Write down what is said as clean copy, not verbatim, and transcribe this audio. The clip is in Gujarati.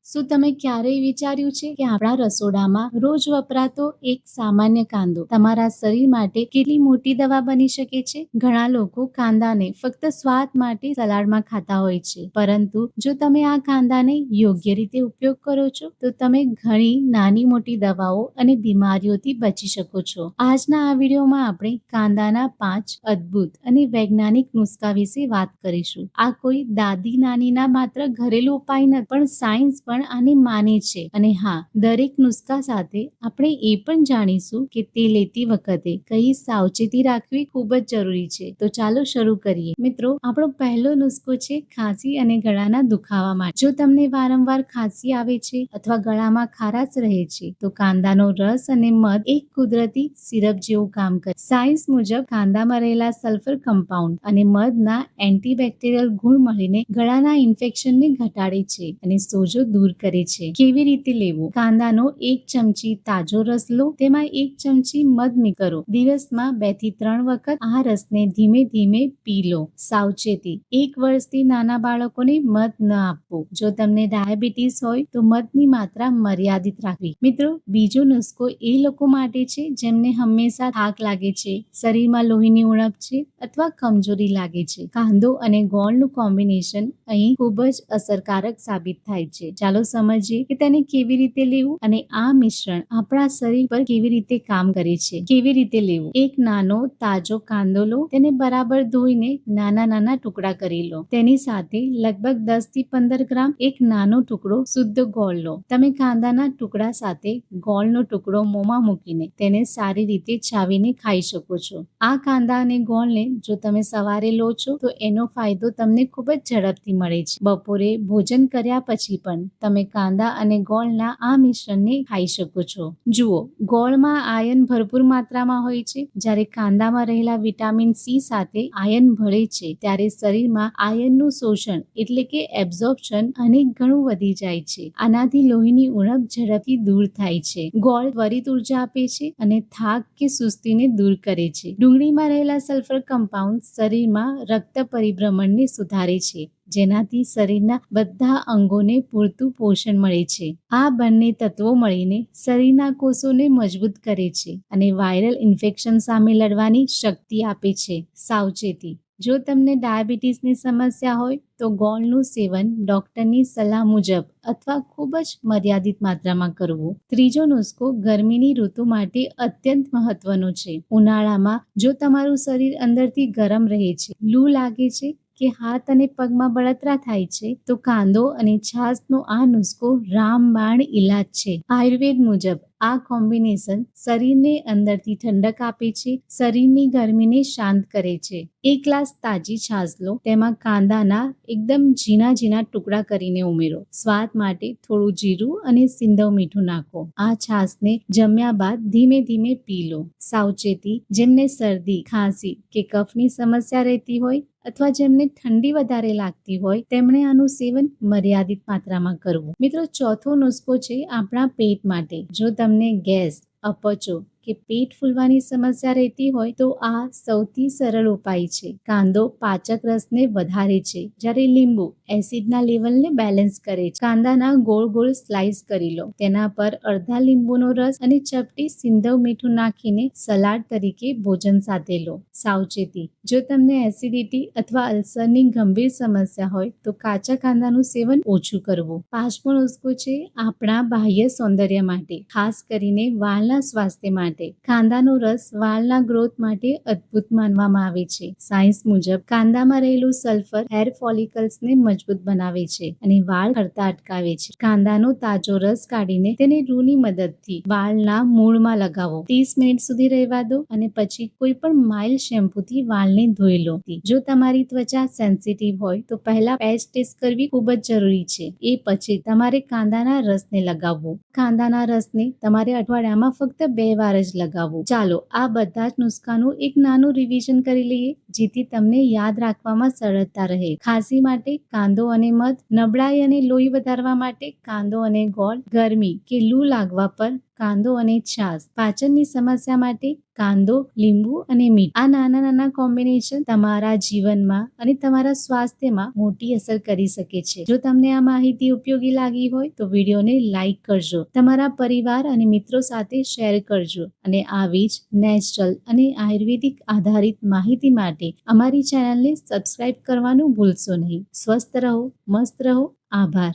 શું તમે ક્યારેય વિચાર્યું છે કે આપણા રસોડામાં રોજ વપરાતો એક સામાન્ય કાંદો તમારા શરીર માટે કેટલી મોટી દવા બની શકે છે? ઘણા લોકો કાંદાને ફક્ત સ્વાદ માટે સલાડમાં ખાતા હોય છે, પરંતુ જો તમે આ કાંદાને યોગ્ય રીતે ઉપયોગ કરો છો તો તમે ઘણી નાની મોટી દવાઓ અને બીમારીઓથી બચી શકો છો. આજના આ વિડીયોમાં આપણે કાંદાના 5 અદ્ભુત અને વૈજ્ઞાનિક નુસ્ખા વિશે વાત કરીશું. આ કોઈ દાદી નાનીના માત્ર ઘરેલું ઉપાય નથી, પણ સાયન્સ પણ આને માને છે. અને હા, દરેક નુસ્ખા સાથે આપણે એ પણ જાણીશું કે તે લેતી વખતે કઈ સાવચેતી રાખવી ખૂબ જ જરૂરી છે. તો ચાલો શરૂ કરીએ. મિત્રો, આપણો પહેલો નુસ્ખો છે ખાંસી અને ગળાના દુખાવા માટે. જો તમને વારંવાર ખાંસી આવે છે અથવા ગળામાં ખારાશ રહે છે તો કાંદાનો રસ અને મધ એક કુદરતી સિરપ જેવું કામ કરે. સાયન્સ મુજબ કાંદામાં રહેલા સલ્ફર કમ્પાઉન્ડ અને મધના એન્ટીબેક્ટેરિયલ ગુણ મળીને ગળાના ઇન્ફેક્શનને ઘટાડે છે અને સોજો દૂર કરે છે. કેવી રીતે લેવું? કાંદાનો 1 ચમચી તાજો રસ લો, તેમાં 1 ચમચી મધ મિક્સ કરો. દિવસમાં 2 થી 3 વખત આ રસને ધીમે ધીમે પી લો. સાવચેતી: 1 વર્ષથી નાના બાળકોને મધ ન આપવું. જો તમને ડાયાબિટીસ હોય તો મધની માત્રા મર્યાદિત રાખવી. મિત્રો, બીજો નુસ્ખો એ લોકો માટે છે જેમને હંમેશા થાક લાગે છે, શરીરમાં લોહીની ઉણપ છે અથવા કમજોરી લાગે છે. કાંદો અને ગોળનું કોમ્બિનેશન અહીં ખૂબ જ અસરકારક સાબિત થાય છે. ચાલો સમજીએ કે તેને કેવી રીતે લેવું અને આ મિશ્રણ આપણા શરીર પર કેવી રીતે કામ કરે છે. કેવી રીતે લેવું? એક નાનો તાજો કાંદો લો, તેને બરાબર ધોઈને નાના નાના ટુકડા કરી લો. તેની સાથે લગભગ 10 થી 15 ગ્રામ એક નાનો ટુકડો શુદ્ધ ગોળ લો. તમે કાંદાના ટુકડા સાથે ગોળનો ટુકડો મોંમાં મૂકીને તેને સારી રીતે ચાવીને ખાઈ શકો છો. આ કાંદા અને ગોળને જો તમે સવારે લો છો તો એનો ફાયદો તમને ખૂબ જ ઝડપથી મળે છે. બપોરે ભોજન કર્યા પછી પણ તમે કાંદા અને ગોળના આ મિશ્રણને ખાઈ શકો છો. જુઓ, ગોળમાં આયર્ન ભરપૂર માત્રામાં હોય છે, જ્યારે કાંદામાં રહેલા વિટામિન સી સાથે આયર્ન ભળે છે ત્યારે શરીરમાં આયર્નનું શોષણ એટલે કે એબ્ઝોર્પ્શન અનેક ગણું વધી જાય છે. આનાથી લોહીની ઉણપ ઝડપથી દૂર થાય છે. ગોળ ત્વરિત ઉર્જા આપે છે અને થાક કે સુસ્તીને દૂર કરે છે. ડુંગળીમાં રહેલા સલ્ફર કમ્પાઉન્ડ શરીરમાં રક્ત પરિભ્રમણને સુધારે છે, જેનાથી શરીરના બધા અંગોને પૂરતું પોષણ મળે છે. આ બંને તત્વો મળીને શરીરના કોષોને મજબૂત કરે છે અને વાયરલ ઇન્ફેક્શન સામે લડવાની શક્તિ આપે છે. સાવચેતી: જો તમને ડાયાબિટીસની સમસ્યા હોય તો ગોળનું સેવન ડોક્ટરની સલાહ મુજબ અથવા ખૂબ જ મર્યાદિત માત્રામાં કરવું. ત્રીજો નુસ્ખો ગરમીની ઋતુ માટે અત્યંત મહત્વનો છે. ઉનાળામાં જો તમારું શરીર અંદરથી ગરમ રહે છે, લૂ લાગે છે કે હાથ અને પગમાં બળતરા થાય છે તો કાંદો અને છાશનો આ નુસ્ખો રામબાણ ઈલાજ છે. આયુર્વેદ મુજબ આ કોમ્બિનેશન શરીરને અંદરથી ઠંડક આપે છે, શરીરની ગરમીને શાંત કરે છે. 1 ગ્લાસ તાજી છાશ લો, તેમાં કાંદાના એકદમ ઝીણા ઝીણા ટુકડા કરીને ઉમેરો. સ્વાદ માટે થોડું જીરું અને સિંધવ મીઠું નાખો. આ છાશને જમ્યા બાદ ધીમે ધીમે પી લો. સાવચેતી: જેમને શરદી, ખાંસી કે કફની સમસ્યા રહેતી હોય અથવા જેમને ઠંડી વધારે લાગતી હોય તેમણે આનું સેવન મર્યાદિત માત્રામાં કરવું. મિત્રો, ચોથો નુસ્ખો છે આપણા પેટ માટે. જો તમને ગેસ, અપચો કે પેટ ફૂલવાની સમસ્યા રહેતી હોય તો આ સૌથી સરળ ઉપાય છે. કાંદો પાચક રસને વધારે છે, જ્યારે લીંબુ એસિડના લેવલને બેલેન્સ કરે છે. કાંદાના ગોળ ગોળ સ્લાઇસ કરી લો, તેના પર અડધા લીંબુનો રસ અને ચપટી સિંધવ મીઠું નાખીને સલાડ તરીકે ભોજન સાથે લો. સાવચેતી: જો તમને એસિડિટી અથવા અલ્સરની ગંભીર સમસ્યા હોય તો કાચા કાંદાનું સેવન ઓછું કરવું. પાંચમો નુસ્ખો છે આપણા બાહ્ય સૌંદર્ય માટે, ખાસ કરીને વાળના સ્વાસ્થ્ય માટે. કાંદાનો રસ વાળના ગ્રોથ માટે અદ્ભુત માનવામાં આવે છે. સાયન્સ મુજબ કાંદામાં રહેલું સલ્ફર હેર ફોલિકલ્સને મજબૂત બનાવે છે અને વાળ ખરતા અટકાવે છે. કાંદાનો તાજો રસ કાઢીને તેને રૂની મદદથી વાળના મૂળમાં લગાવો. 30 મિનિટ સુધી રહેવા દો અને પછી કોઈ પણ માઇલ્ડ શેમ્પૂથી વાળને ધોઈ લો. જો તમારી ત્વચા સેન્સિટિવ હોય તો પહેલા પેચ ટેસ્ટ કરવી ખૂબ જ જરૂરી છે. એ પછી તમારે કાંદાના રસને લગાવવો. કાંદાના રસને તમારે અઠવાડિયામાં ફક્ત 2 વાર જ લગાવવું. ચાલો આ બધા જ નુસ્ખાનું એક નાનું રિવિઝન કરી લઈએ, જેથી તમને યાદ રાખવામાં સરળતા રહે. ખાંસી માટે કાંદો અને મધ, નબળાઈ અને લોહી વધારવા માટે કાંદો અને ગોળ, ગરમી કે લૂ લાગવા પર કાંદો અને છાશ. પાચનની સમસ્યા માટે કાંદો, લીંબુ અને મીઠ આ નાના નાના કોમ્બિનેશન તમારા જીવનમાં અને તમારા સ્વાસ્થ્યમાં મોટી અસર કરી શકે છે. જો તમને આ માહિતી ઉપયોગી લાગી હોય તો વિડીયોને લાઈક કરજો, તમારા પરિવાર અને મિત્રો સાથે શેર કરજો અને આવી જ નેચરલ અને આયુર્વેદિક આધારિત માહિતી માટે અમારી ચેનલને સબસ્ક્રાઇબ કરવાનું ભૂલશો નહીં. સ્વસ્થ રહો, મસ્ત રહો. આભાર.